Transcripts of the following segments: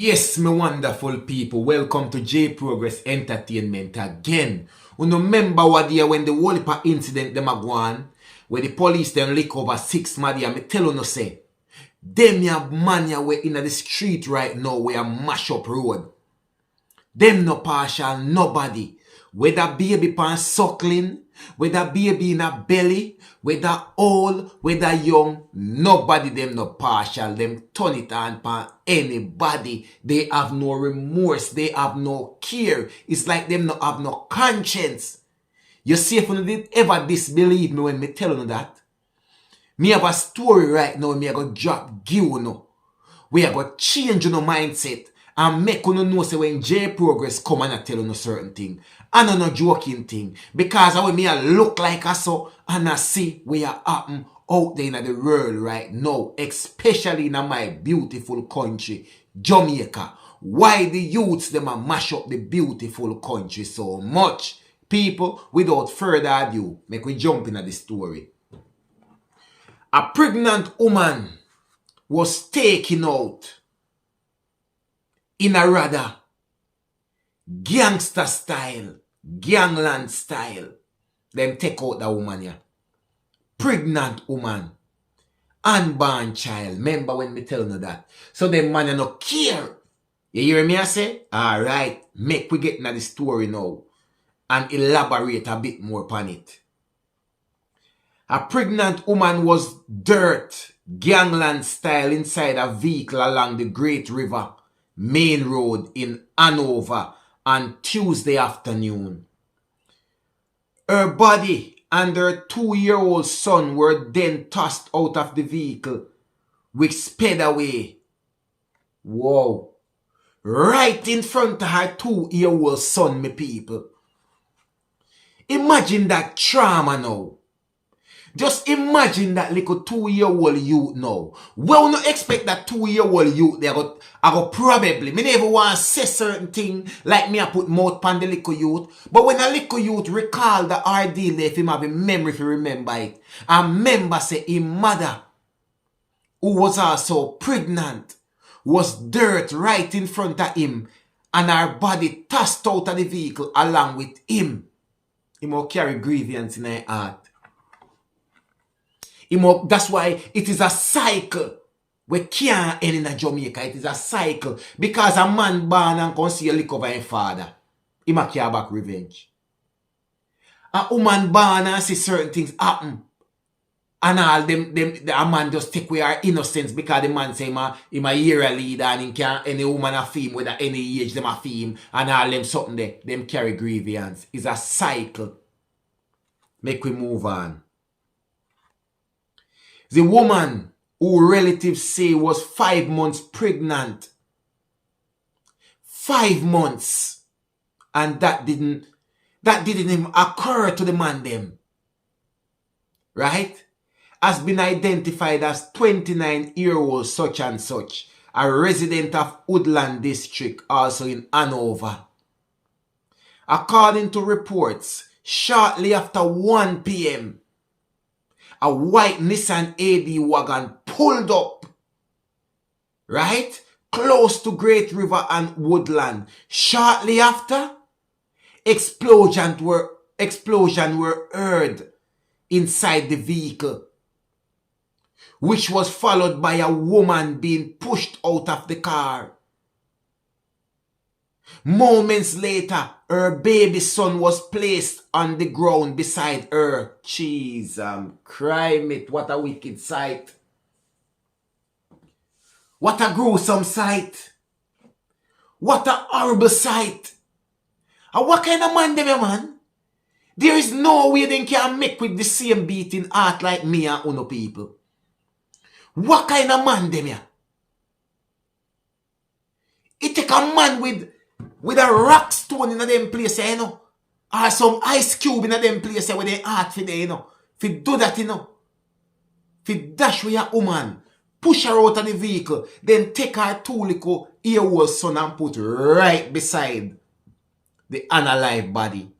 Yes, my wonderful people, welcome to J Progress Entertainment again. You remember what year when the whole incident them a go on, where the police them lick over 6 man, me tell you no say, them ya man ya we in the street right now where mash up road. Them no partial, nobody. Whether baby pan suckling, whether baby in a belly, whether old, whether young, nobody them no partial. Them turn it on pan anybody. They have no remorse. They have no care. It's like them no have no conscience. You see if you did ever disbelieve me when me tell you that. Me have a story right now. Me I go drop give you know. We are going to change your mindset and make you know say when J Progress come and I tell you certain thing. And I'm not joking thing. Because I me I look like I saw and I see what happen out there in the world right now. Especially in my beautiful country, Jamaica. Why the youths them a mash up the beautiful country so much. People, without further ado, make we jump into the story. A pregnant woman was taken out in a rather gangster style, gangland style. Them take out the woman here. Pregnant woman. Unborn child. Remember when me tell you that. So them man no care. You hear me I say? Alright. Make we get into the story now. And elaborate a bit more upon it. A pregnant woman was dirt, gangland style inside a vehicle along the Great River Main Road in Hanover on Tuesday afternoon. Her body and her 2-year-old son were then tossed out of the vehicle, which sped away. Wow. Right in front of her 2-year-old son, my people. Imagine that trauma now. Just imagine that little 2-year-old youth now. Well, no expect that 2-year-old youth they go probably. Me never want to say certain thing like me I put mouth on the little youth. But when a little youth recall the ordeal if him have a memory if he remember it. And remember say his mother, who was also pregnant, was dirt right in front of him. And her body tossed out of the vehicle along with him. He will carry grievance in her heart. That's why it is a cycle. We can't end in Jamaica. It is a cycle. Because a man born and can see a lick over his father. He might care back revenge. A woman born and see certain things happen. And all a man just take away her innocence because the man say him a year leader and he can't any woman a fame whether any age them a fame and all them something there. Them carry grievance. It's a cycle. Make we move on. The woman who relatives say was 5 months pregnant. 5 months. And that didn't even occur to the man them. Right? Has been identified as 29-year-old such and such. A resident of Woodland District, also in Hanover. According to reports, shortly after 1 p.m., a white Nissan AD wagon pulled up, right, close to Great River and Woodland. Shortly after, explosions were heard inside the vehicle, which was followed by a woman being pushed out of the car. Moments later, her baby son was placed on the ground beside her. Jeez, crime it. What a wicked sight. What a gruesome sight. What a horrible sight. And what kind of man them, man? There is no way they can make with the same beating heart like me and uno people. What kind of man them, ya? It take a man with a rock stone in a them place, you know. Or some ice cube in a them place where they heart for there, you know. If you do that, you know. If you dash with your woman, push her out of the vehicle, then take her 2 little year-old son and put right beside the unalive body.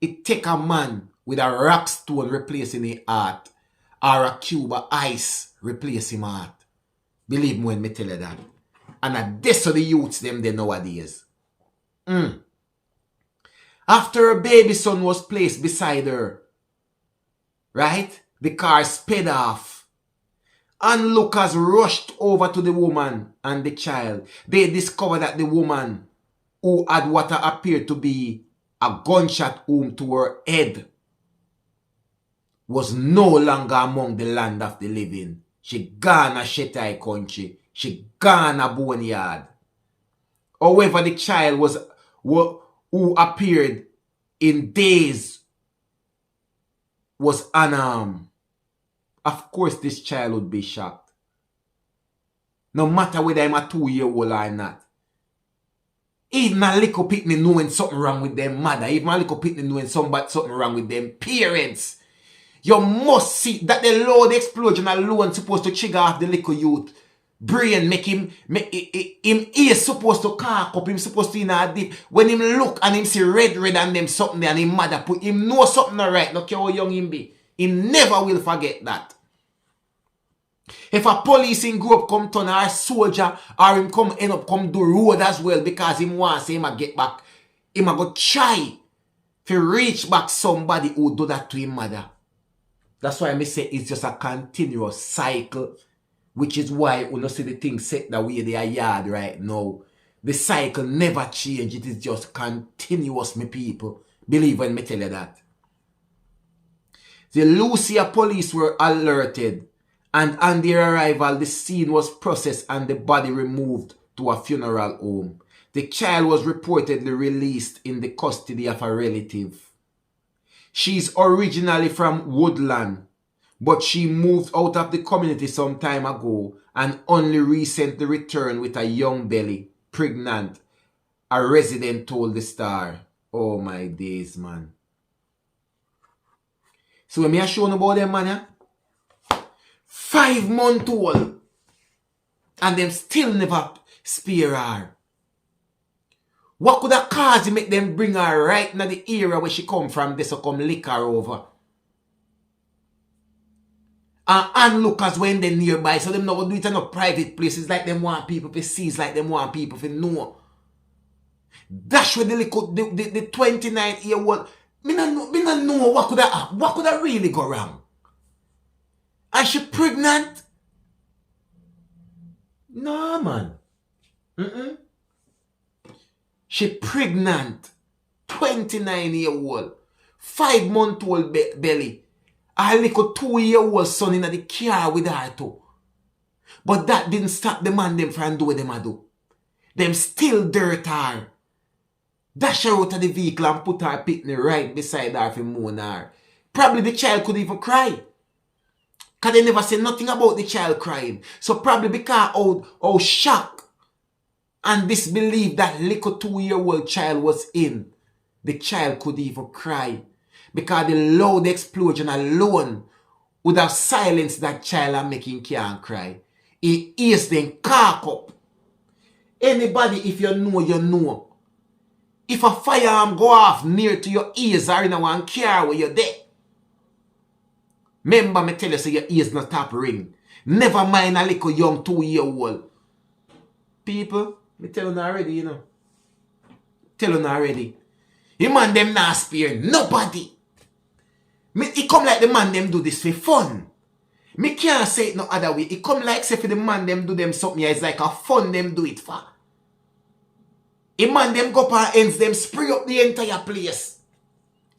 It take a man with a rock stone replacing his heart or a cube of ice replacing his heart. Believe me when me tell you that. And this of the youths them there nowadays. After her baby son was placed beside her, right? The car sped off. Onlookers rushed over to the woman and the child. They discovered that the woman, who had what appeared to be a gunshot wound to her head, was no longer among the land of the living. She gone a H0T country. She gone a boneyard. However, the child who appeared in days was unarmed. Of course, this child would be shocked. No matter whether I'm a 2-year-old or not. Even a little pitney knowing something wrong with them mother. Even a little pitney knowing something wrong with them parents. You must see that the loud explosion alone supposed to trigger off the little youth brain, make him is supposed to cock up, him supposed to in a deep. When him look and him see red and them something there and him mother put him know something alright, no care how young him be. He never will forget that. If a police in group come turn or a soldier or him come end up come do road as well because him wants him a get back, him a go try to reach back somebody who do that to him mother. That's why I say it's just a continuous cycle, which is why we don't see the thing set the way they are yard right now. The cycle never change. It is just continuous, me people. Believe when me tell you that. The Lucia police were alerted, and on their arrival, the scene was processed and the body removed to a funeral home. The child was reportedly released in the custody of a relative. She's originally from Woodland, but she moved out of the community some time ago and only recently returned with a young belly, pregnant, a resident told the Star. Oh my days, man. So when I show you about them, man, yeah? 5 months old, and them still never spare her. What could have caused to make them bring her right in the area where she come from, this to come lick her over? And onlookers when they nearby, so them not do it in no private places like them want people to see, like them want people to know. That's where the 29-year-old, me not know what could have really go wrong. And she pregnant? No, man. She pregnant, 29-year-old, 5-month-old belly. A little 2-year-old son in the car with her too. But that didn't stop the man them from doing them a do. Them still dirt her. Dash her out of the vehicle and put her pitney right beside her for moan her. Probably the child could even cry. Because they never say nothing about the child crying. So probably because how shocked and disbelief that little 2-year-old child was in, the child could even cry. Because the loud explosion alone would have silenced that child and make him can't cry. It ears then cock up. Anybody, if you know, you know. If a firearm go off near to your ears or in one car where you're there, remember me tell you so your ears not tap ring. Never mind a little young 2-year-old. People, me tell you already, you know. Tell you already. The man them not spare nobody. It come like the man them do this for fun. Me can't say it no other way. It come like say for the man them do them something, yeah, it's like a fun them do it for. A man them go up and ends them spray up the entire place.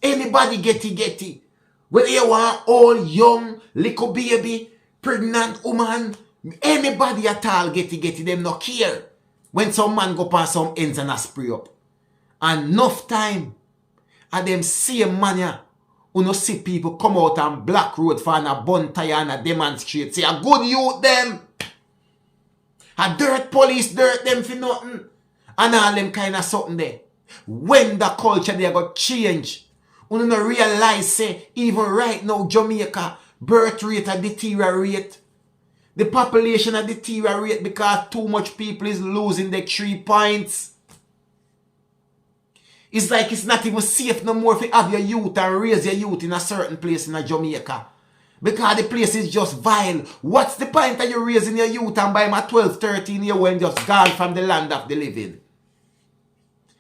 Anybody getty. Whether you want old, young, little baby, pregnant woman, anybody at all getty, them no care. When some man go past some ends and a spray up. And enough time, and them same man who no see people come out and block road for a bun tire and a demonstrate. Say a good youth them. A dirt police dirt them for nothing. And all them kind of something there. When the culture they got change, you don't realize say even right now Jamaica birth rate a deteriorate. The population a deteriorate because too much people is losing their 3 points. It's like it's not even safe no more if you have your youth and raise your youth in a certain place in a Jamaica. Because the place is just vile. What's the point of you raising your youth and by my 12, 13 year when just gone from the land of the living?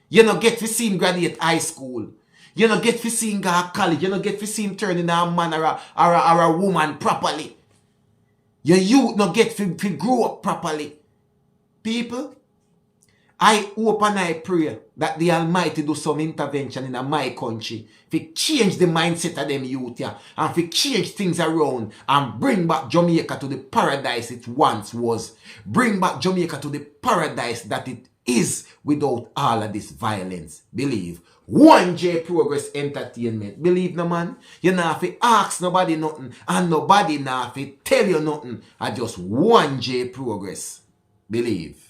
You don't get to see him graduate high school. You don't get to see him go to college. You don't get to see him turn into a man or a woman properly. Your youth don't get to grow up properly. People, I hope and I pray that the Almighty do some intervention in my country to change the mindset of them youth here and to change things around and bring back Jamaica to the paradise it once was. Bring back Jamaica to the paradise that it is without all of this violence. Believe. 1J Progress Entertainment. Believe no man. You not have to ask nobody nothing and nobody not have to tell you nothing. I just 1J Progress. Believe.